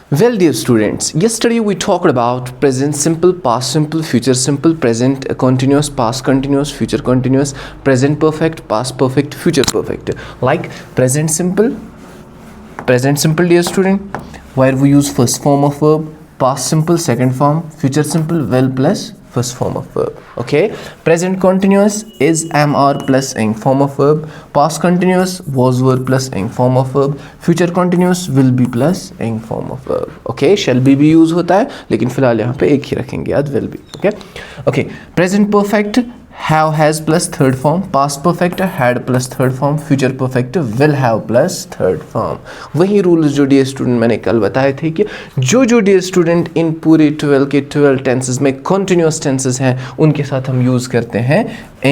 Well, dear students, yesterday we talked about present simple, past simple, future simple, present continuous, past continuous, future continuous, present perfect, past perfect, future perfect. Like present simple, dear student, where we use first form of verb, past simple, second form, future simple, will plus first form of verb. Okay, present continuous is am are plus ing form of verb, past continuous was were plus ing form of verb, future continuous will be plus ing form of verb. Okay, shall be भी use होता है लेकिन फिलहाल यहाँ पे एक ही रखेंगे याद will be. Okay, present perfect have has plus third form, past perfect had plus third form, future perfect will have plus third form. वही रूल्स जो डियर स्टूडेंट मैंने कल बताए थे कि जो डियर स्टूडेंट इन पूरे 12 टेंसेस में कॉन्टिन्यूस टेंसेस हैं उनके साथ हम यूज करते हैं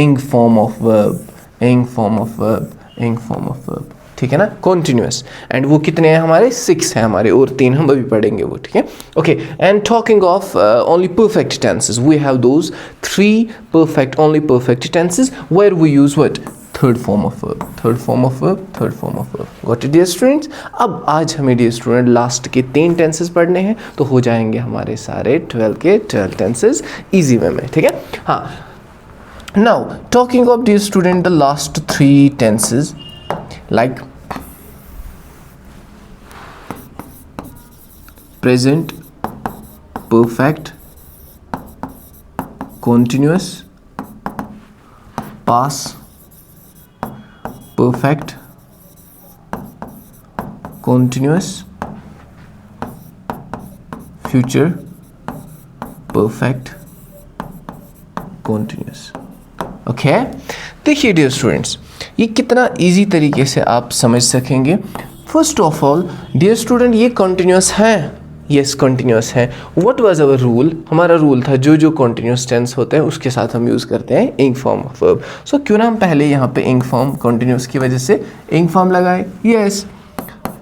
ing form of verb, ing form of verb, ing form of verb, ठीक है ना, कॉन्टिन्यूस. एंड वो कितने हैं हमारे, 6 हैं हमारे, और 3 हम अभी पढ़ेंगे वो, ठीक है. Okay, and talking of only perfect tenses, we have those 3 perfect, only perfect tenses where we use what, third form of verb, third form of verb, third form of verb. Got it dear students. अब आज हमें dear student last के 3 tenses पढ़ने हैं तो हो जाएंगे हमारे सारे 12 के 12 टेंसेस इजी वे में, ठीक है. हाँ, now talking of dear student the last 3 tenses like present perfect continuous, past perfect continuous, future perfect continuous. Okay, देखिए डियर स्टूडेंट्स, ये कितना इजी तरीके से आप समझ सकेंगे. First of all dear student, ये कॉन्टिन्यूस हैं, यस कॉन्टिन्यूस है. व्हाट वाज आवर रूल, हमारा रूल था जो कॉन्टिन्यूस टेंस होते हैं उसके साथ हम यूज़ करते हैं इंग फॉर्म ऑफ वर्ब. सो क्यों ना हम पहले यहाँ पे इंग फॉर्म कॉन्टिन्यूस की वजह से इंग फॉर्म लगाए, yes,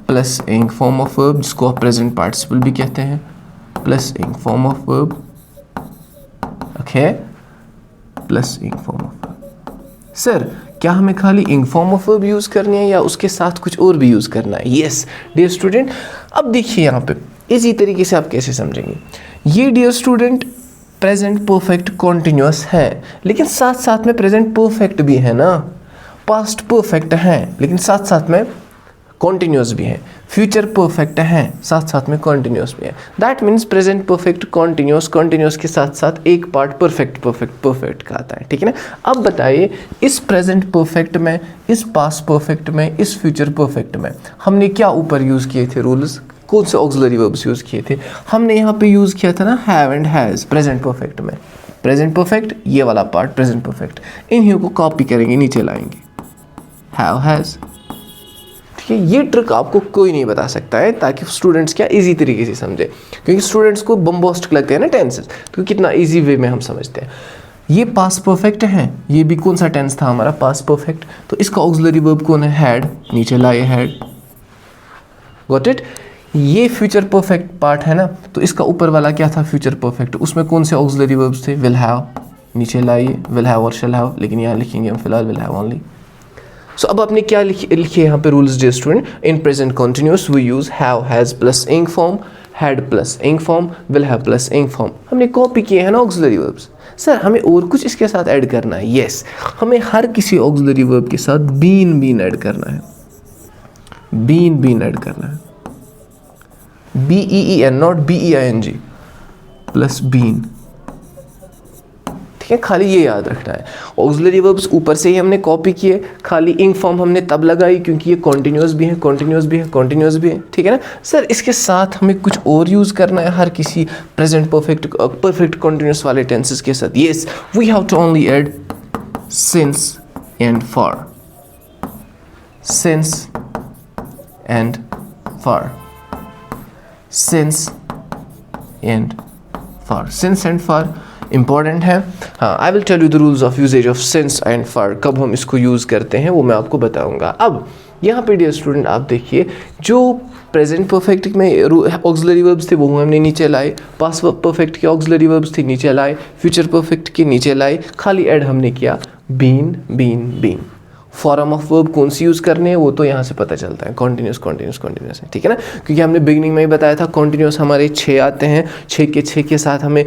plus ing form of verb जिसको आप प्रेजेंट पार्टिसिपल भी कहते हैं, plus ing form of verb, okay, plus ing form of verb. Sir क्या हमें खाली इंग फॉर्म ऑफ वर्ब यूज़ करनी है या उसके साथ कुछ और भी यूज़ करना है? Yes dear student. अब देखिए यहाँ पे इसी तरीके से आप कैसे समझेंगे. ये dear student present perfect continuous है लेकिन साथ साथ में प्रेजेंट परफेक्ट भी है ना, पास्ट परफेक्ट है लेकिन साथ साथ में कॉन्टिन्यूस भी है, फ्यूचर परफेक्ट है साथ साथ में कॉन्टिन्यूस भी है. That means present perfect continuous, continuous के साथ साथ एक पार्ट परफेक्ट का आता है, ठीक है ना. अब बताइए इस प्रेजेंट परफेक्ट में, इस पास्ट परफेक्ट में, इस फ्यूचर परफेक्ट में हमने क्या ऊपर यूज़ किए थे रूल्स, कौन से ऑक्सिलरी वर्ब्स यूज़ किए थे? हमने यहाँ पे यूज़ किया था ना have and has present perfect में. प्रेजेंट परफेक्ट ये वाला पार्ट प्रेजेंट परफेक्ट, इन्हीं को कॉपी करेंगे, नीचे लाएंगे हैव हैज़. ठीक है, ये ट्रिक आपको कोई नहीं बता सकता है ताकि स्टूडेंट्स क्या इजी तरीके से समझे, क्योंकि स्टूडेंट्स को बम्बोस्टिक लगते हैं ना टेंसेस, तो कितना इजी वे में हम समझते हैं. ये पास्ट परफेक्ट है, ये भी कौन सा टेंस था हमारा, पास्ट परफेक्ट, तो इसका ऑक्सिलरी वर्ब कौन है, हैड, नीचे लाए हैड. Got it. ये फ्यूचर परफेक्ट पार्ट है ना, तो इसका ऊपर वाला क्या था, फ्यूचर परफेक्ट, उसमें कौन से ऑक्सिलरी वर्ब्स थे, विल हैव, नीचे लाइए विल हैव और शैल हैव, लेकिन यहाँ लिखेंगे हम फिलहाल विल हैव ओनली. सो अब आपने क्या लिखे यहाँ पे rules dear student. In present continuous we use have has plus ing form, had plus ing form, will have plus ing form. हमने कॉपी किए हैं ना ऑक्सिलरी वर्ब्स. सर हमें और कुछ इसके साथ ऐड करना है, यस, हमें हर किसी ऑक्सिलरी वर्ब के साथ बीन ऐड करना है, बीन ऐड करना है, BEEN नॉट BEING, प्लस बीन, ठीक है. खाली ये याद रखना है, ऑक्सिलरी वर्ब्स ऊपर से ही हमने कॉपी किए, खाली इंग फॉर्म हमने तब लगाई क्योंकि ये कॉन्टिन्यूस भी है, कॉन्टिन्यूस भी है, कॉन्टिन्यूस भी है, ठीक है ना. सर इसके साथ हमें कुछ और यूज़ करना है हर किसी प्रेजेंट परफेक्ट कॉन्टिन्यूस वाले टेंसेस के साथ. Yes, we have to only add since and for, since and for, since and for. Since and for important है. हाँ, I will tell you the rules of usage of since and for, कब हम इसको use करते हैं वो मैं आपको बताऊंगा. अब यहाँ पे डियर स्टूडेंट आप देखिए, जो प्रेजेंट परफेक्ट में ऑक्सिलरी वर्ब्स थे वो हमने नीचे लाए, पास्ट परफेक्ट के ऑक्सिलरी वर्ब्स थे नीचे लाए, फ्यूचर परफेक्ट के नीचे लाए, खाली ऐड हमने किया बीन. फॉर्म ऑफ वर्ब कौन सी यूज़ करने हैं वो तो यहाँ से पता चलता है, कॉन्टिन्यूस कॉन्टिन्यूस कॉन्टिन्यूस है, ठीक है ना, क्योंकि हमने बिगनिंग में ही बताया था कॉन्टिन्यूस हमारे 6 आते हैं, 6 के साथ हमें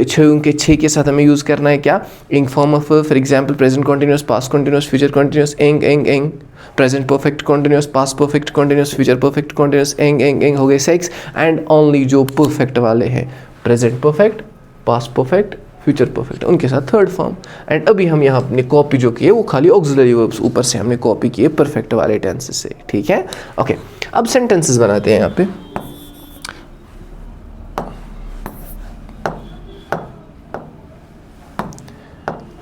6 के साथ हमें यूज़ करना है क्या, ing form of verb, for example present continuous, past continuous, future continuous, ing, present perfect continuous, past perfect continuous, future perfect continuous, ing हो गए 6, एंड ओनली जो परफेक्ट वाले हैं present perfect, past perfect, future perfect, उनके साथ third form. And अभी हम यहाँ अपनी कॉपी जो की है वो खाली ऑक्सिलरी वर्ब्स ऊपर से हमने कॉपी किए परफेक्ट वाले टेंसेस से, ठीक है। ओके, अब सेंटेंसेस बनाते हैं यहाँ पे।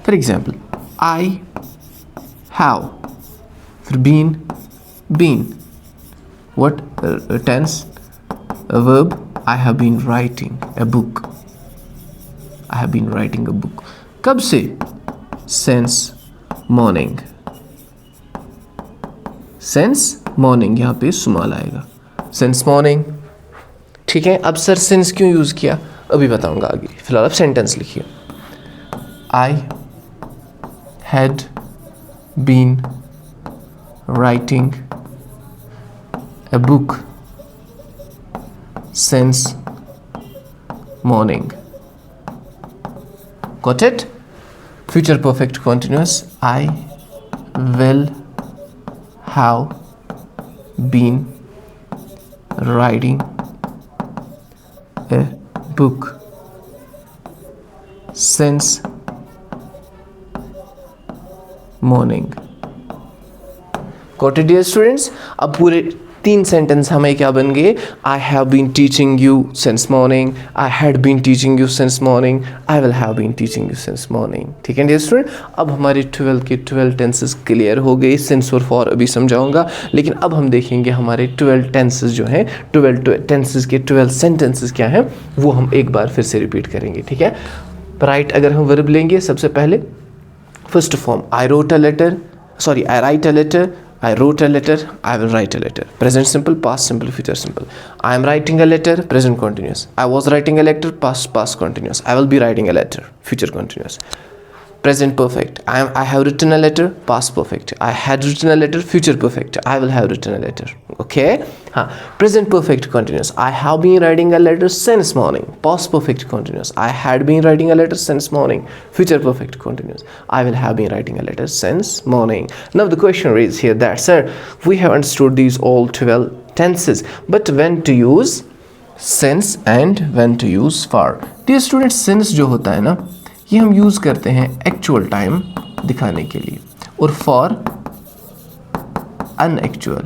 फॉर एग्जाम्पल आई हैव, फिर been, what tense, verb, I have been writing a book, I have been writing a book. कब से? Since morning. Since morning, यहाँ पे सुमाल आएगा, since morning, ठीक है। अब सर since क्यों यूज़ किया अभी बताऊंगा आगे, फिलहाल आप सेंटेंस लिखिए। I had been writing a book since morning. Got it? Future perfect continuous. I will have been writing a book since morning. Got it, dear students? अब पूरे 3 सेंटेंस हमें क्या बन गए? I have been teaching you since morning, I had been teaching you since morning, I will have been teaching you since morning. ठीक है dear student, अब हमारे 12 के 12 टेंसेस क्लियर हो गए। सिंस और फॉर अभी समझाऊंगा, लेकिन अब हम देखेंगे हमारे 12 टेंसेस जो हैं, 12 टेंसेस के 12 सेंटेंसेस क्या हैं वो हम एक बार फिर से रिपीट करेंगे, ठीक है। राइट अगर हम वर्ब लेंगे सबसे पहले, first form I write a letter, I wrote a letter, I will write a letter. Present simple, past simple, future simple. I am writing a letter, present continuous. I was writing a letter, past continuous. I will be writing a letter, future continuous. Present perfect. I have written a letter, past perfect. I had written a letter, future perfect. I will have written a letter. Okay? Present perfect continuous. I have been writing a letter since morning. Past perfect continuous. I had been writing a letter since morning. Future perfect continuous. I will have been writing a letter since morning. Now the question is here that, sir, we have understood these all 12 tenses, but when to use since and when to use for? Dear students, since जो होता है ना, ये हम use करते हैं actual time दिखाने के लिए, और फॉर अनएक्चुअल।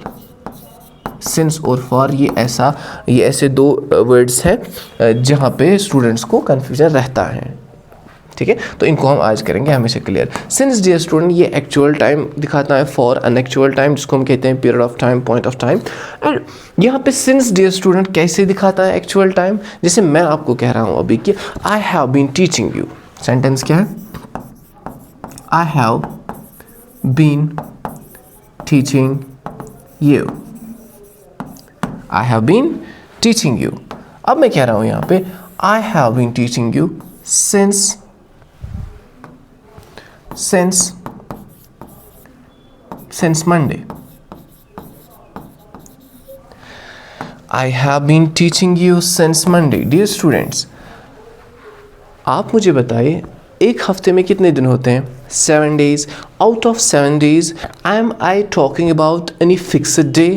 सिंस और फॉर ये ऐसे 2 वर्ड्स हैं जहाँ पे स्टूडेंट्स को कन्फ्यूजन रहता है, ठीक है। तो इनको हम आज करेंगे हमेशा क्लियर। सिंस डियर स्टूडेंट ये एक्चुअल टाइम दिखाता है, फॉर अनएक्चुअल टाइम जिसको हम कहते हैं period of time, point of time. And यहाँ पे सिंस डियर स्टूडेंट कैसे दिखाता है एक्चुअल टाइम, जैसे मैं आपको कह रहा हूँ अभी कि I have been teaching you, sentence क्या है? I have been teaching you, I have been teaching you. अब मैं कह रहा हूं यहां पे I have been teaching you since Monday. I have been teaching you since Monday. Dear students, आप मुझे बताइए एक हफ्ते में कितने दिन होते हैं? 7 days. Out of 7 days, am I talking about any fixed day,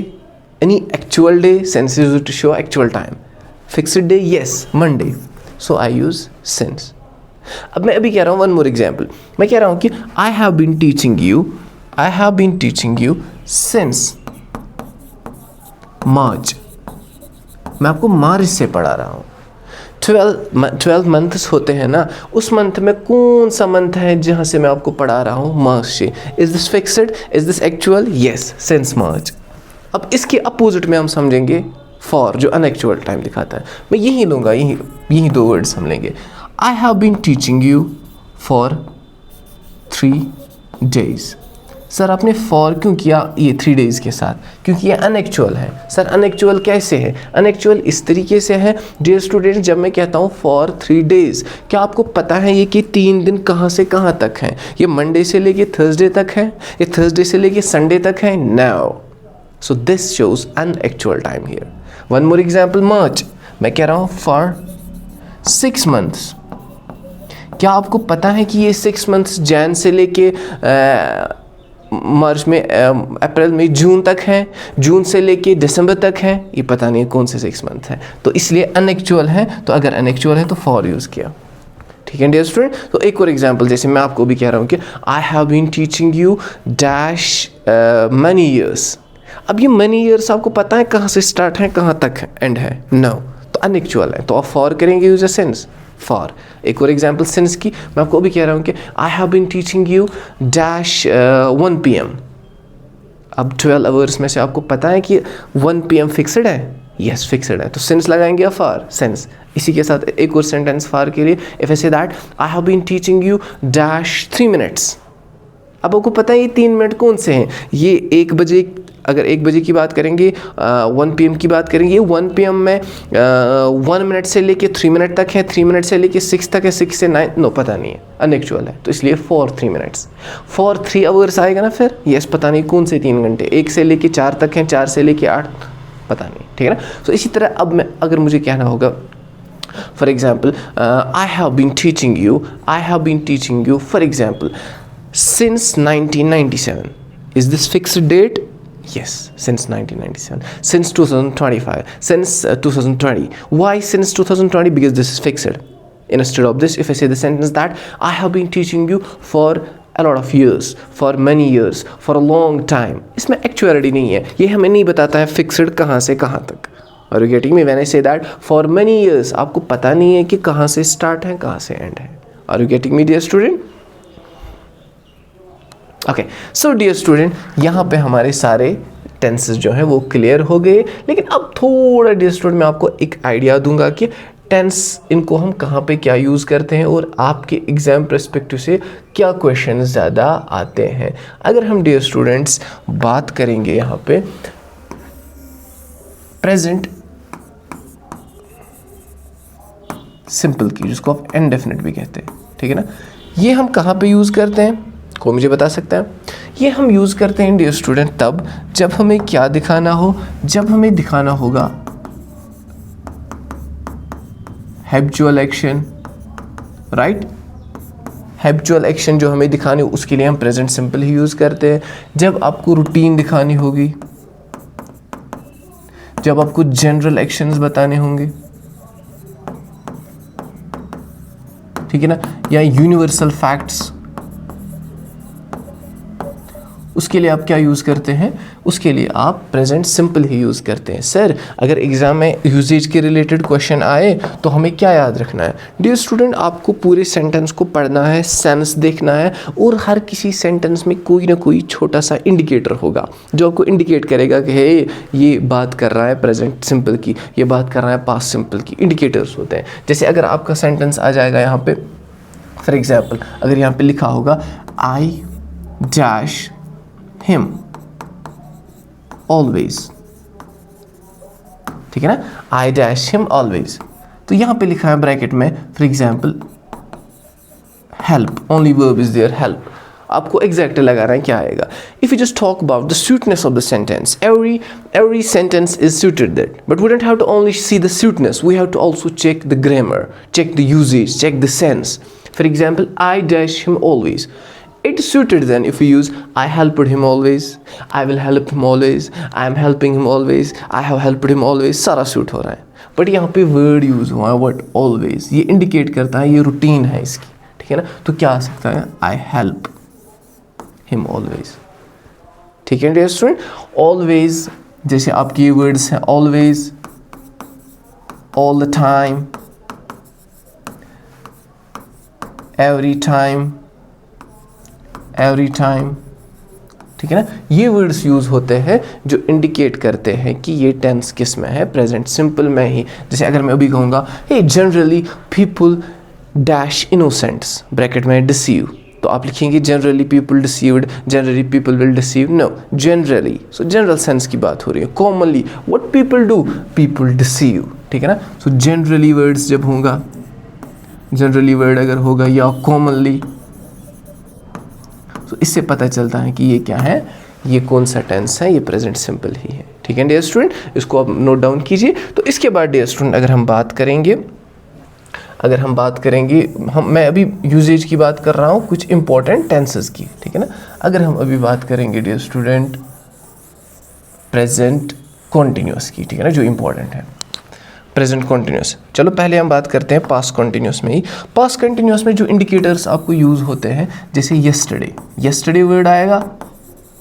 any actual day? Since is to show actual time. Fixed day, yes, Monday. So I use since. अब मैं अभी कह रहा हूँ one more example. मैं कह रहा हूँ कि I have been teaching you since March. मैं आपको मार्च से पढ़ा रहा हूँ। 12 मंथ्स होते हैं ना, उस मंथ में कौन सा मंथ है जहाँ से मैं आपको पढ़ा रहा हूँ? मार्च से। Is this fixed? Is this actual? Yes, since मार्च। अब इसके अपोजिट में हम समझेंगे फॉर, जो अनएक्चुअल टाइम दिखाता है। मैं यही लूँगा, यही 2 वर्ड्स हम लेंगे। I have been teaching you for 3 days sir आपने फॉर क्यों किया ये 3 डेज़ के साथ? क्योंकि ये अनएक्चुअल है। सर अनएक्चुअल कैसे है? अनएक्चुअल इस तरीके से है डियर स्टूडेंट, जब मैं कहता हूँ फॉर 3 डेज़, क्या आपको पता है ये कि 3 दिन कहाँ से कहाँ तक हैं? ये मंडे से लेके थर्सडे तक है, ये थर्सडे से लेके संडे तक है? No. So this shows unactual time here. One more example, March, मैं कह रहा हूँ फॉर 6 मंथ्स। क्या आपको पता है कि ये 6 मंथ्स जैन से लेके मार्च में, अप्रैल में, जून तक है, जून से लेके दिसंबर तक है? ये पता नहीं है कौन से 6 मंथ है, तो इसलिए अनएक्चुअल है। तो अगर अनएक्चुअल है तो फॉर यूज़ किया। ठीक है डियर स्टूडेंट। तो एक और एग्जांपल, जैसे मैं आपको भी कह रहा हूँ कि I have been teaching you dash many years. अब ये मनी ईयर्स आपको पता है कहाँ से स्टार्ट है कहाँ तक एंड है? नो, तो अनएक्चुअल है, तो आप फॉर करेंगे यूज अ सिंस, फॉर। एक और एग्जांपल सिंस की, मैं आपको भी कह रहा हूँ कि I have been teaching you dash 1 PM। अब 12 आवर्स में से आपको पता है कि 1 PM फिक्सड है? यस, फिक्सड है, तो सिंस लगाएंगे या फॉर? सिंस। इसी के साथ एक और सेंटेंस फॉर के लिए, if I say that I have been teaching you dash 3 minutes. अब आपको पता है ये 3 मिनट कौन से हैं? ये 1 बजे, अगर 1 बजे की बात करेंगे, 1 PM की बात करेंगे, ये 1 PM में 1 मिनट से लेके 3 मिनट तक है, 3 मिनट से लेके 6 तक है, 6 से 9, नो पता नहीं है, अनएक्चुअल है, तो इसलिए फॉर 3 मिनट्स। फॉर 3 आवर्स आएगा ना फिर? यस, पता नहीं कौन से 3 घंटे, 1 से लेके 4 तक हैं, 4 से लेके 8, पता नहीं, ठीक है ना। तो इसी तरह अब मैं, अगर मुझे कहना होगा for example, I have been teaching you for example since 1997. Is this fixed date? Yes, since 1997. Since 2025. Since 2020. Why since 2020? Because this is fixed. Instead of this, if I say the sentence that I have been teaching you for a lot of years, for many years, for a long time, इसमें actuality नहीं है, ये हमें नहीं बताता है fixed कहाँ से कहाँ तक। Are you getting me when I say that for many years? आपको पता नहीं है कि कहाँ से start है कहाँ से end है। Are you getting me dear student? Okay, so dear student, यहाँ पे हमारे सारे टेंसेस जो हैं वो क्लियर हो गए। लेकिन अब थोड़ा डियर स्टूडेंट मैं आपको एक आइडिया दूंगा कि टेंस इनको हम कहाँ पे क्या यूज़ करते हैं और आपके एग्ज़ाम पर्सपेक्टिव से क्या क्वेश्चन ज़्यादा आते हैं। अगर हम डियर स्टूडेंट्स बात करेंगे यहाँ पे प्रेजेंट सिंपल की, जिसको आप इनडेफिनिट भी कहते हैं, ठीक है ना, ये हम कहाँ पे यूज़ करते हैं? कोई मुझे बता सकता है? ये हम यूज़ करते हैं डियर स्टूडेंट तब जब हमें क्या दिखाना हो, जब हमें दिखाना होगा habitual action, right. Habitual action जो हमें दिखानी हो उसके लिए हम प्रेजेंट सिंपल ही यूज़ करते हैं। जब आपको रूटीन दिखानी होगी, जब आपको जनरल एक्शंस बताने होंगे, ठीक है ना, या यूनिवर्सल फैक्ट्स, उसके लिए आप क्या यूज़ करते हैं? उसके लिए आप प्रेजेंट सिंपल ही यूज़ करते हैं। सर अगर एग्ज़ाम में यूजेज के रिलेटेड क्वेश्चन आए तो हमें क्या याद रखना है? डियर स्टूडेंट, आपको पूरे सेंटेंस को पढ़ना है, सेंस देखना है, और हर किसी सेंटेंस में कोई ना कोई छोटा सा इंडिकेटर होगा जो आपको इंडिकेट करेगा कि हे ये बात कर रहा है प्रेजेंट सिंपल की, ये बात कर रहा है पास्ट सिंपल की। इंडिकेटर्स होते हैं। जैसे अगर आपका सेंटेंस आ जाएगा यहाँ पे फॉर एग्जाम्पल, अगर यहाँ पे लिखा होगा आई डैश him always, ठीक है ना, I dash him always, तो यहां पे लिखा है ब्रैकेट में for example help, only verb is there, help। आपको एग्जैक्ट लगाना है क्या आएगा। If you just talk about the suiteness of the sentence, every sentence is suited that, but we don't have to only see the suiteness, we have to also check the grammar, check the usage, check the sense। For example, I dash him always, it is suited then if we use I helped him always, I will help him always, I am helping him always, I have helped him always, सारा suit हो रहा है। But यहाँ पे word use हुआ है what, always, ये indicate करता है, ये रूटीन है इसकी, ठीक है ना। तो क्या आ सकता है? आई हेल्प हिम ऑलवेज, ठीक है डियर स्टूडेंट। ऑलवेज जैसे आपके ये वर्ड्स हैं, always, all the time, every time, every time, ठीक है ना। ये वर्ड्स यूज़ होते हैं जो इंडिकेट करते हैं कि ये टेंस किस में है, प्रेजेंट सिंपल में ही। जैसे अगर मैं अभी कहूँगा he generally people dash innocents, bracket में डिसीव, तो आप लिखेंगे generally people deceived, generally people will deceive, no, generally, so general sense की बात हो रही है. Commonly what people do, people deceive, ठीक है ना. सो जनरली वर्ड्स जब होगा, जनरली वर्ड अगर होगा या कॉमनली, तो इससे पता चलता है कि ये क्या है, ये कौन सा टेंस है, ये प्रेजेंट सिंपल ही है. ठीक है डियर स्टूडेंट, इसको आप नोट डाउन कीजिए. तो इसके बाद डियर स्टूडेंट अगर हम बात करेंगे, मैं अभी यूजेज की बात कर रहा हूँ, कुछ इंपॉर्टेंट टेंसेस की, ठीक है ना. अगर हम अभी बात करेंगे डियर स्टूडेंट प्रेजेंट कॉन्टिन्यूस की, ठीक है ना, जो इंपॉर्टेंट है प्रेजेंट कॉन्टिन्यूस. चलो पहले हम बात करते हैं पास्ट कॉन्टिन्यूस में ही. पास्ट कॉन्टिन्यूस में जो इंडिकेटर्स आपको यूज़ होते हैं, जैसे यस्टरडे वर्ड आएगा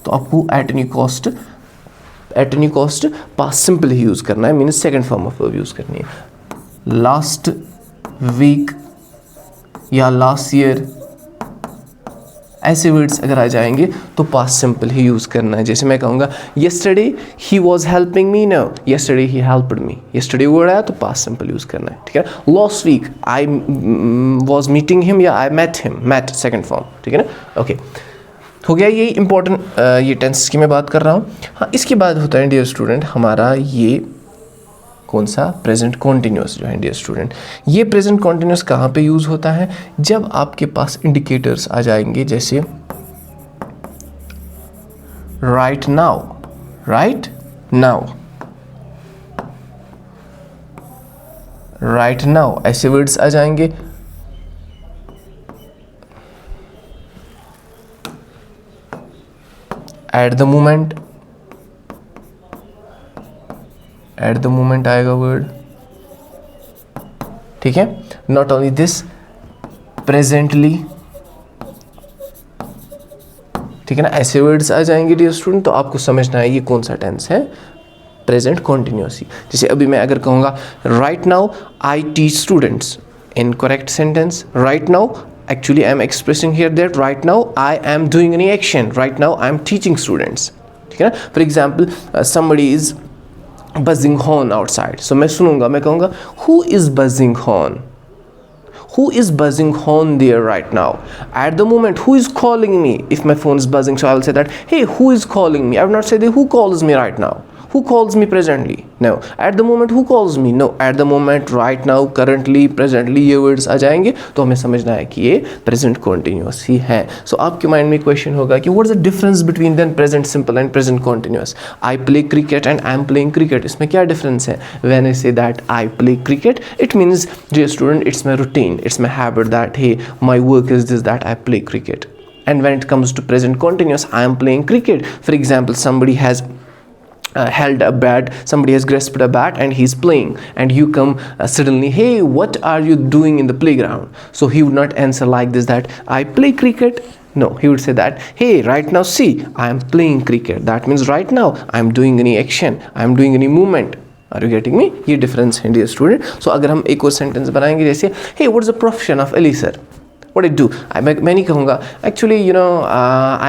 तो आपको at any cost past simple he use करना है, means second form of verb use करनी है. लास्ट वीक या लास्ट ईयर, ऐसे वर्ड्स अगर आ जाएंगे तो पास्ट सिंपल ही यूज़ करना है. जैसे मैं कहूँगा yesterday he was helping me, no, yesterday he helped me. Yesterday word आया तो पास्ट सिंपल यूज़ करना है, ठीक है. Last week I was meeting him या I met him, met second form, ठीक है ना. ओके, हो गया ये इंपॉर्टेंट ये टेंस की मैं बात कर रहा हूँ. हाँ, इसके बाद होता है डियर स्टूडेंट हमारा ये कौन सा, प्रेजेंट कॉन्टिन्यूस जो है डियर स्टूडेंट. ये प्रेजेंट कॉन्टिन्यूस कहाँ पे यूज़ होता है, जब आपके पास इंडिकेटर्स आ जाएंगे, जैसे राइट नाउ, ऐसे वर्ड्स आ जाएंगे. एट द मोमेंट आएगा वर्ड, ठीक है. नॉट ओनली दिस, प्रेजेंटली, ठीक है ना, ऐसे वर्ड्स आ जाएंगे डियर स्टूडेंट. तो आपको समझना है ये कौन सा टेंस है, प्रेजेंट कॉन्टिन्यूस. जैसे अभी मैं अगर कहूँगा right now I teach students, in correct sentence, right now actually I am expressing here that right now I am doing any action, right now I am teaching students, ठीक है ना. For example, somebody is buzzing horn outside, so मैं सुनूंगा, मैं कहूँगा who is buzzing horn there right now. At the moment who is calling me, if my phone is buzzing, so I will say that hey, who is calling me. I will not say that who calls me right now, who calls me presently, no. At the moment who calls me, no. At the moment, right now, currently, presently, ये words आ जाएंगे तो हमें समझना है कि ये present continuous ही है. सो आपके माइंड में क्वेश्चन होगा कि what is the difference between then present simple and present continuous. I play cricket and I am playing cricket, इसमें क्या डिफरेंस है. When I say that I play cricket, it means dear student it's my routine, it's my habit that hey my work is this that I play cricket. And when it comes to present continuous, I am playing cricket. For example, somebody has somebody has grasped a bat and he's playing, and you come suddenly, hey, what are you doing in the playground? So he would not answer like this that I play cricket. No, he would say that hey, right now see, I am playing cricket. That means right now I am doing any action, I am doing any movement. Are you getting me? ये difference है dear student. So अगर हम एक और sentence बनाएंगे जैसे hey, what is the profession of Ali sir? What I do? मैं नहीं कहूँगा actually I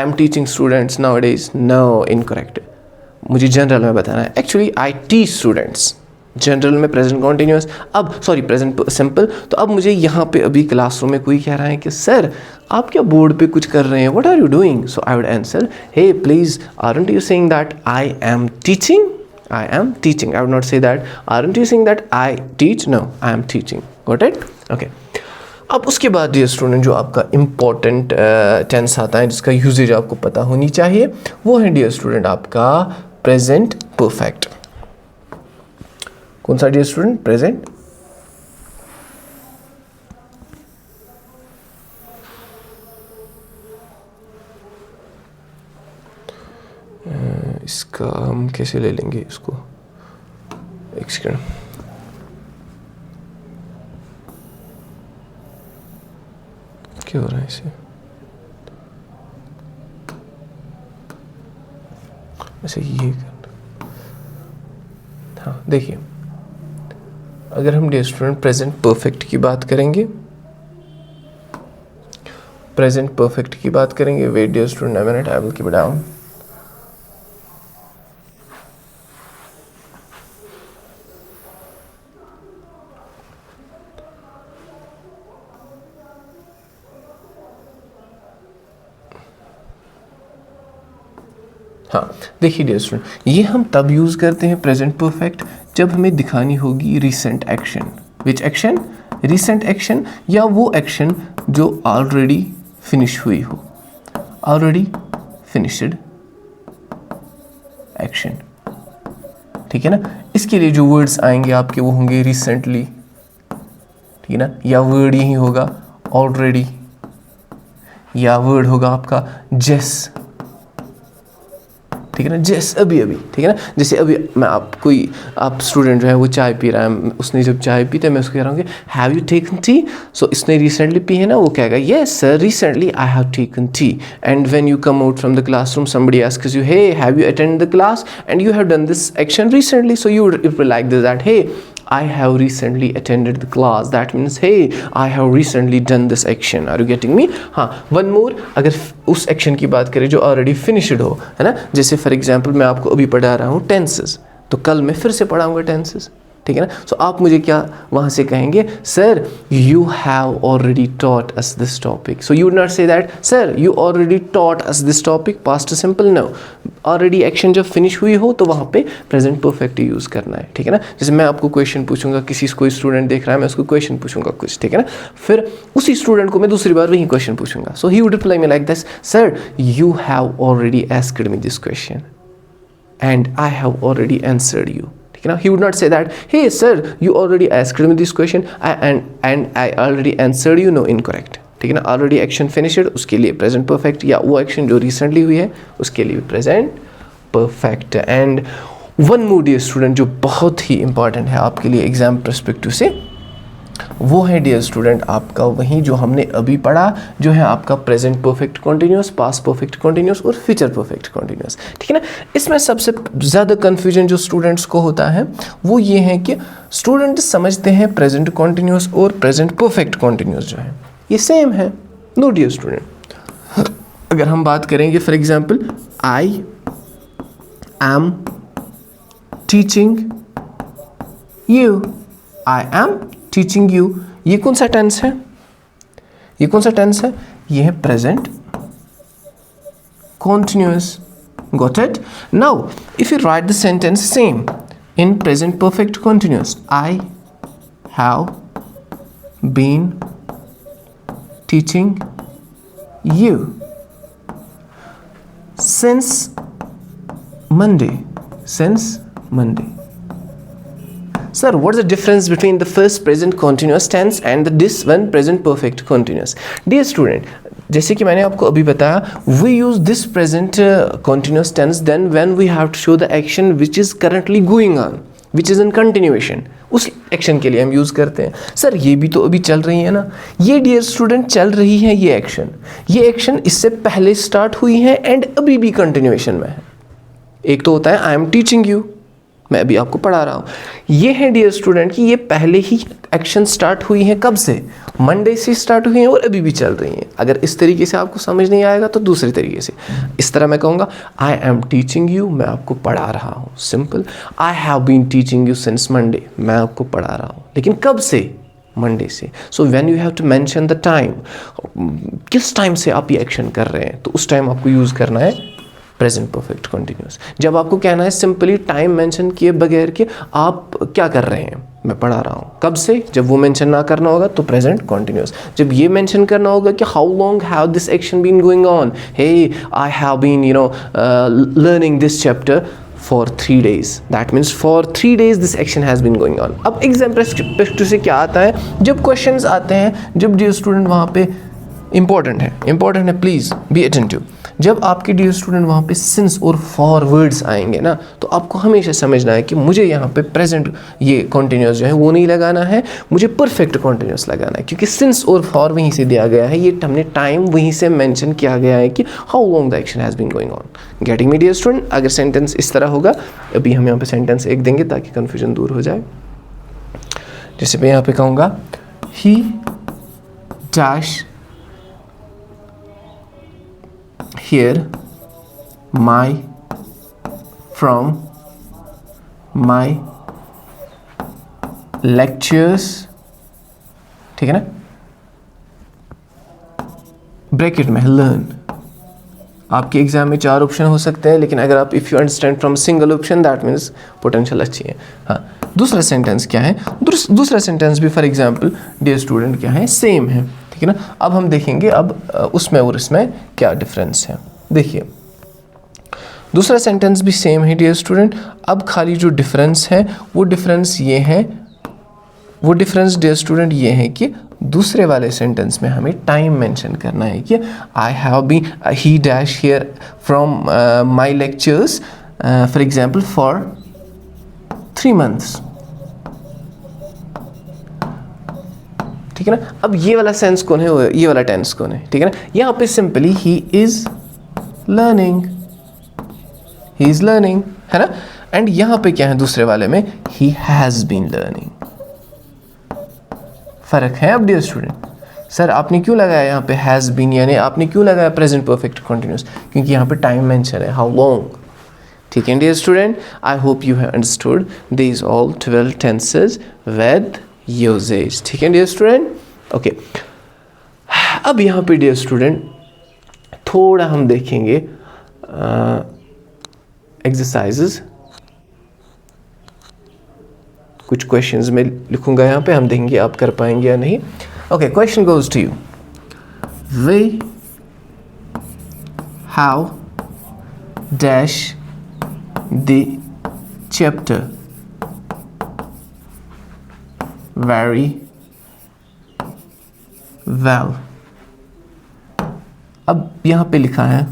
am teaching students nowadays. No, incorrect. मुझे जनरल में बताना है. Actually I teach students, general में प्रेजेंट कॉन्टिन्यूस, अब सॉरी प्रेजेंट सिंपल. तो अब मुझे यहाँ पे अभी क्लासरूम में कोई कह रहा है कि सर आप क्या बोर्ड पे कुछ कर रहे हैं, what are you doing. So I would answer hey please aren't you saying that I am teaching. I would not say that aren't you saying that I teach. No, I am teaching. Got it? Okay. अब उसके बाद dear student जो आपका important tense आता है जिसका usage आपको पता होनी चाहिए, वो है डियर स्टूडेंट आपका प्रेजेंट परफेक्ट. कौन सा डियर स्टूडेंट, प्रेजेंट इसका हम कैसे ले लेंगे इसको, एक सेकेंड. क्या हो रहा है इसे, ऐसे ये करना. हाँ देखिए, अगर हम डियर स्टूडेंट प्रेजेंट परफेक्ट की बात करेंगे, wait dear student a minute, I will keep it down. देखिए डियर स्टूडेंट, ये हम तब यूज़ करते हैं प्रेजेंट परफेक्ट जब हमें दिखानी होगी रिसेंट एक्शन. विच एक्शन? रिसेंट एक्शन, या वो एक्शन जो ऑलरेडी फिनिश हुई हो. Already finished action. ठीक है ना. इसके लिए जो वर्ड्स आएंगे आपके वो होंगे रिसेंटली, ठीक है ना, या वर्ड यही होगा ऑलरेडी, या वर्ड होगा आपका जस्ट. ठीक है ना, जस्ट अभी अभी. ठीक है ना, जैसे अभी मैं आप स्टूडेंट जो है वो चाय पी रहा है, उसने जब चाय पी तो मैं उसको कह रहा हूँ कि have you taken tea. So इसने रिसेंटली पी है ना, वो कहेगा yes sir recently I have taken tea. And when you come out from the classroom somebody asks you hey have you attend the class and you have done this action recently, so you reply like this that hey I have recently attended the class. That means hey I have recently done this action. Are you getting me? हाँ, one more. अगर उस action की बात करें जो already finished हो, है ना, जैसे फॉर एग्जांपल मैं आपको अभी पढ़ा रहा हूँ टेंसेस, तो कल मैं फिर से पढ़ाऊँगा टेंसेस. ठीक है ना. सो आप मुझे क्या वहाँ से कहेंगे, sir you have already taught us this topic. So you would not say that sir you already taught us this topic past simple. No, already action जब फिनिश हुई हो तो वहाँ पे प्रेजेंट परफेक्ट यूज़ करना है. ठीक है ना. जैसे मैं आपको क्वेश्चन पूछूंगा, कोई स्टूडेंट देख रहा है, मैं उसको क्वेश्चन पूछूंगा कुछ, ठीक है ना, फिर उसी स्टूडेंट को मैं दूसरी बार वही क्वेश्चन पूछूंगा. So he would reply me like this, sir you have already asked me this question and I have already answered you. ठीक है ना. He would not say that hey sir you already asked me this question and I already answered you. No, incorrect. ठीक है ना. Already action finished, उसके लिए present perfect, या वो एक्शन जो रिसेंटली हुई है उसके लिए present perfect. And one more dear student जो बहुत ही इंपॉर्टेंट है आपके लिए एग्जाम पर्सपेक्टिव से, वो है डियर स्टूडेंट आपका वही जो हमने अभी पढ़ा, जो है आपका present perfect continuous, past perfect continuous और फ्यूचर परफेक्ट कॉन्टिन्यूस. ठीक है ना. इसमें सबसे ज़्यादा कन्फ्यूजन जो स्टूडेंट्स को होता है वो ये है कि स्टूडेंट समझते हैं प्रेजेंट कॉन्टिन्यूस और प्रेजेंट परफेक्ट कॉन्टिन्यूस जो है ये सेम है. नो डियर स्टूडेंट, अगर हम बात करेंगे for example I am teaching you, I am teaching you, ये कौन सा टेंस है? ये कौन सा टेंस है? ये है present continuous. Got it? Now if you write the sentence same in present perfect continuous, I have been teaching you since Monday. Sir, what is the difference between the first present continuous tense and this one present perfect continuous? Dear student, जैसे कि मैंने आपको अभी बताया, we use this present continuous tense then when we have to show the action which is currently going on, which is in continuation. उस action के लिए हम यूज़ करते हैं. सर ये भी तो अभी चल रही है ना. ये डियर स्टूडेंट चल रही है ये एक्शन इससे पहले स्टार्ट हुई है एंड अभी भी कंटिन्यूएशन में है. एक तो होता है आई एम टीचिंग यू, मैं अभी आपको पढ़ा रहा हूँ. ये है डियर स्टूडेंट कि ये पहले ही एक्शन स्टार्ट हुई है. कब से? मंडे से स्टार्ट हुई है और अभी भी चल रही हैं. अगर इस तरीके से आपको समझ नहीं आएगा तो दूसरे तरीके से इस तरह मैं कहूँगा आई एम टीचिंग यू, मैं आपको पढ़ा रहा हूँ. Simple. I have been teaching you since Monday, मैं आपको पढ़ा रहा हूँ. लेकिन कब से? मंडे से. So when you have to mention the time, किस टाइम से आप ये एक्शन कर रहे हैं, तो उस टाइम आपको यूज़ करना है प्रेजेंट परफेक्ट कंटिन्यूस. जब आपको कहना है सिंपली टाइम मेंशन किए बगैर कि आप क्या कर रहे हैं, मैं पढ़ा रहा हूँ. कब से? जब वो मेंशन ना करना होगा तो प्रेजेंट कंटिन्यूस. जब ये मेंशन करना होगा कि how long have this action been going on, hey I have been learning this chapter for 3 days. That means for 3 days this action has been going on. अब एग्जाम पर्सपेक्टिव से क्या आता है, जब क्वेश्चंस आते हैं, जब डियर स्टूडेंट वहाँ पे इंपॉर्टेंट है, प्लीज़ बी अटेंटिव. जब आपके डियर स्टूडेंट वहाँ पे सिंस और फॉर वर्ड्स आएंगे ना, तो आपको हमेशा समझना है कि मुझे यहाँ पे प्रेजेंट ये कॉन्टिन्यूस जो है वो नहीं लगाना है, मुझे परफेक्ट कॉन्टिन्यूस लगाना है. क्योंकि सिंस और फॉर वहीं से दिया गया है, ये हमने टाइम वहीं से मेंशन किया गया है कि how long the action has been going on. Getting me dear student? अगर सेंटेंस इस तरह होगा, अभी हम यहाँ पे सेंटेंस एक देंगे ताकि कन्फ्यूजन दूर हो जाए. जैसे मैं यहाँ पे कहूँगा ही dash here from my lectures, ठीक है ना, ब्रैकेट में learn आपके एग्जाम में 4 ऑप्शन हो सकते हैं, लेकिन अगर आप if you understand from single option that means potential अच्छी है। हाँ, दूसरा सेंटेंस क्या है? दूसरा सेंटेंस भी फॉर एग्जांपल डियर स्टूडेंट क्या है, सेम है, ठीक है ना। अब हम देखेंगे अब उसमें और इसमें क्या डिफरेंस है। देखिए दूसरा सेंटेंस भी सेम है डियर स्टूडेंट, अब खाली जो डिफरेंस है वो डिफरेंस ये है, वो डिफरेंस डियर स्टूडेंट ये है कि दूसरे वाले सेंटेंस में हमें टाइम मेंशन करना है कि I have been he dash here from my lectures for example for 3 months, ठीक है ना। अब ये वाला सेंस कौन है, ये वाला टेंस कौन है, ठीक है ना। यहाँ पे simply he is learning, he is learning, है ना। एंड यहाँ पे क्या है दूसरे वाले में, ही हैज़ बीन लर्निंग। फ़र्क है अब डियर स्टूडेंट। सर आपने क्यों लगाया यहाँ पे हैज़ बीन, यानी आपने क्यों लगाया प्रेजेंट परफेक्ट कंटिन्यूस, क्योंकि यहाँ पे टाइम मेंशन है, हाउ लॉन्ग, ठीक है dear student. I hope you have understood these all 12 tenses with usages, ठीक है डियर स्टूडेंट। ओके, अब यहाँ पे डियर स्टूडेंट थोड़ा हम देखेंगे एक्सरसाइजेज, कुछ क्वेश्चंस में लिखूंगा यहाँ पे, हम देखेंगे आप कर पाएंगे या नहीं। Okay, question goes to you, we have dash the chapter very well. अब यहाँ पे लिखा है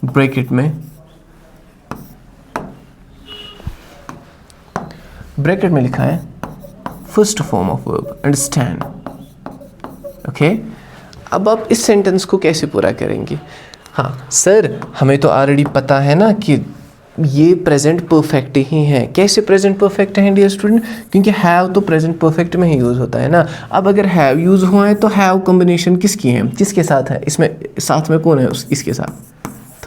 ब्रैकेट में, ब्रैकेट में लिखा है first form of verb understand. Okay, अब आप इस सेंटेंस को कैसे पूरा करेंगे? हाँ सर, हमें तो ऑलरेडी पता है ना कि ये प्रेजेंट परफेक्ट ही है। कैसे प्रेजेंट परफेक्ट है डियर स्टूडेंट? क्योंकि हैव तो प्रेजेंट परफेक्ट में ही यूज़ होता है ना। अब अगर हैव यूज़ हुआ है तो हैव कॉम्बिनेशन किसकी है, किसके साथ है? इसमें साथ में कौन है इसके साथ?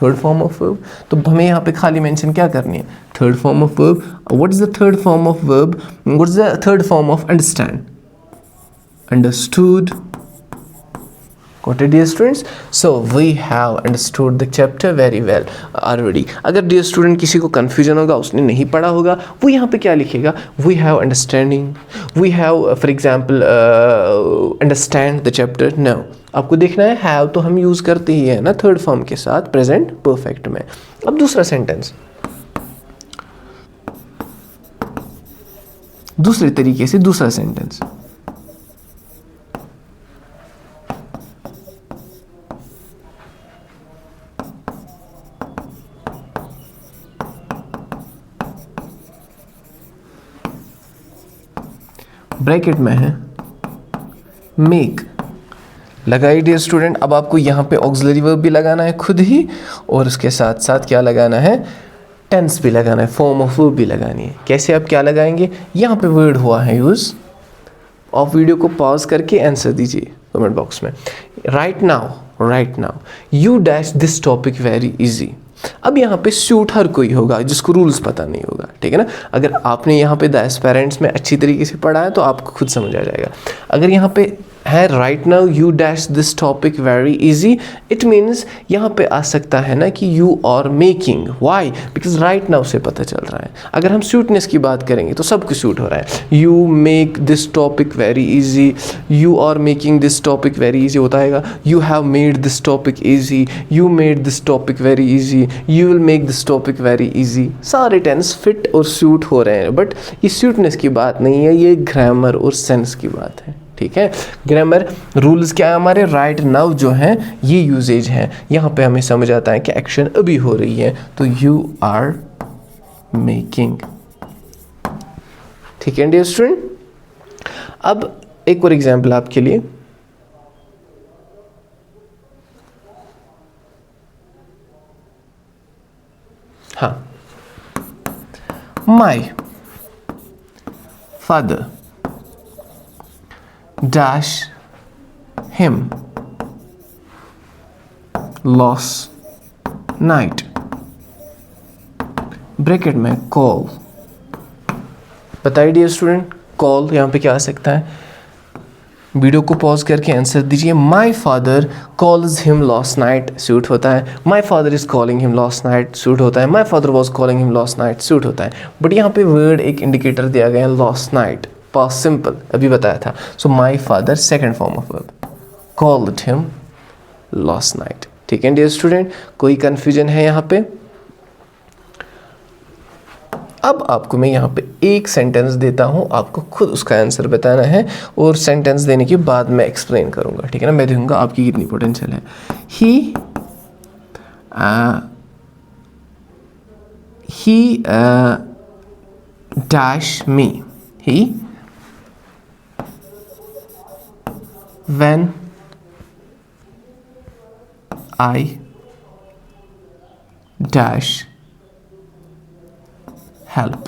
Third form of verb. तो हमें यहाँ पे खाली मेंशन क्या करनी है? Third form of verb. What is the third form of verb? What is the third form of understand? Understood. Got it dear students? So we have understood the chapter very well already. अगर dear student किसी को confusion होगा, उसने नहीं पढ़ा होगा, वो यहाँ पे क्या लिखेगा? We have understanding, we have for example understand the chapter. No, आपको देखना है have तो हम यूज़ करते ही है ना थर्ड फॉर्म के साथ प्रेजेंट परफेक्ट में। अब दूसरा सेंटेंस दूसरे तरीके से, दूसरा सेंटेंस ब्रैकेट में है मेक, लगाई डियर स्टूडेंट। अब आपको यहाँ पे ऑक्सिलरी वर्ब भी लगाना है खुद ही, और उसके साथ साथ क्या लगाना है? टेंस भी लगाना है, फॉर्म ऑफ वर्ब भी लगानी है। कैसे आप क्या लगाएंगे? यहाँ पे वर्ड हुआ है यूज़, आप वीडियो को पॉज करके आंसर दीजिए कमेंट बॉक्स में। Right now you dash this topic very easy. अब यहाँ पे सूट हर कोई होगा जिसको रूल्स पता नहीं होगा, ठीक है ना। अगर आपने यहाँ पे द एस्पेरेंट्स में अच्छी तरीके से पढ़ा है तो आपको खुद समझ आ जाएगा। अगर यहाँ पे है right now you dash this topic very easy, it means यहाँ पे आ सकता है ना कि you are making. Why? Because right now से पता चल रहा है। अगर हम सूटनेस की बात करेंगे तो सब कुछ सूट हो रहा है। You make this topic very easy, you are making this topic very easy होता है। You have made this topic easy, you made this topic very easy, you will make this topic very easy. सारे tense fit और suit हो रहे हैं, but ये सूटनेस की बात नहीं है, ये ग्रामर और सेंस की बात है, ठीक है। ग्रामर रूल्स क्या है हमारे? राइट नाउ जो है ये यूजेज है। यहाँ पे हमें समझ आता है कि एक्शन अभी हो रही है, तो यू आर मेकिंग, ठीक है डियर स्टूडेंट। अब एक और एग्जांपल आपके लिए, हाँ, my father dash him last night, bracket में कॉल। बताइए डियर स्टूडेंट, कॉल यहाँ पे क्या आ सकता है? वीडियो को पॉज करके आंसर दीजिए। My father calls him last night suit होता है, my father is calling him last night suit होता है, my father was calling him last night suit होता है। बट यहाँ पे वर्ड एक इंडिकेटर दिया गया है लास्ट नाइट, पास्ट सिंपल अभी बताया था। So my father second form of verb, called him last night. ठीक है डियर स्टूडेंट, कोई कन्फ्यूजन है यहाँ पे? अब आपको मैं यहाँ पे एक सेंटेंस देता हूँ, आपको खुद उसका आंसर बताना है और सेंटेंस देने के बाद मैं एक्सप्लेन करूँगा। ठीक है ना, मैं देखूँगा आपकी कितनी पोटेंशियल है। ही dash me, he when I dash help.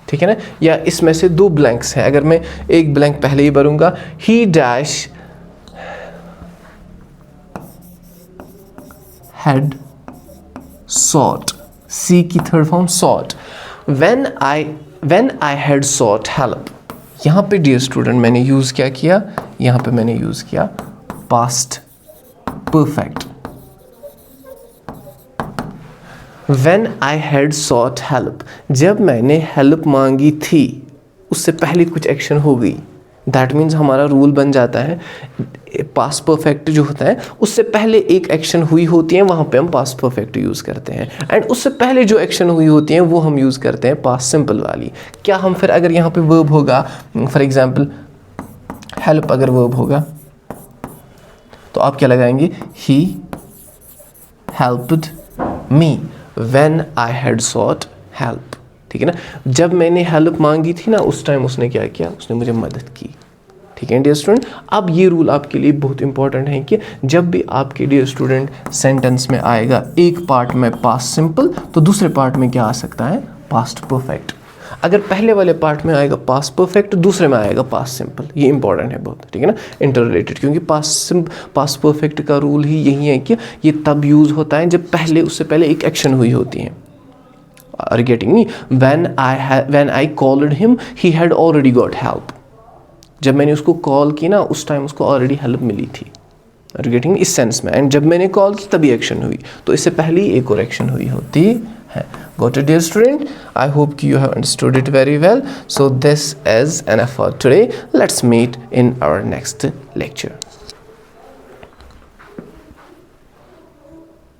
ठीक है ना, या इसमें से दो ब्लैंक्स हैं, अगर मैं एक ब्लैंक पहले ही भरूंगा, he dash had sought, seek की third form sought, when I had sought help. यहां पे डियर स्टूडेंट मैंने यूज क्या किया, यहां पे मैंने यूज किया past perfect. When I had sought help, जब मैंने हेल्प मांगी थी उससे पहले कुछ एक्शन हो गई, दैट मीन्स हमारा रूल बन जाता है पास्ट परफेक्ट जो होता है उससे पहले एक एक्शन हुई होती है, वहाँ पे हम पास्ट परफेक्ट यूज़ करते हैं, एंड उससे पहले जो एक्शन हुई होती है वो हम यूज़ करते हैं पास्ट सिंपल वाली। क्या हम फिर अगर यहाँ पे वर्ब होगा, फॉर एग्जाम्पल हेल्प अगर वर्ब होगा तो आप क्या लगाएंगे, ही helped me When I had sought help। ठीक है ना, जब मैंने हेल्प मांगी थी ना उस टाइम उसने क्या किया, उसने मुझे मदद की। ठीक है डियर स्टूडेंट, अब ये रूल आपके लिए बहुत इंपॉर्टेंट है कि जब भी आपके डियर स्टूडेंट सेंटेंस में आएगा एक पार्ट में पास्ट सिंपल तो दूसरे पार्ट में क्या आ सकता है, पास्ट परफेक्ट। अगर पहले वाले पार्ट में आएगा पास्ट परफेक्ट, दूसरे में आएगा पास्ट सिंपल। ये इंपॉर्टेंट है बहुत, ठीक है ना, इंटर रिलेटेड, क्योंकि पास्ट परफेक्ट का रूल ही यही है कि ये तब यूज़ होता है जब पहले उससे पहले एक एक्शन हुई होती है। Are getting me? When I called him he had already got help. जब मैंने उसको कॉल की ना उस टाइम उसको ऑलरेडी हेल्प मिली थी। आर गेटिंग इस सेंस में, एंड जब मैंने कॉल की तभी एक्शन हुई, तो इससे पहले ही एक और एक्शन हुई होती है। Got it dear student? I hope you have understood it very well. So this is enough for today. Let's meet in our next lecture.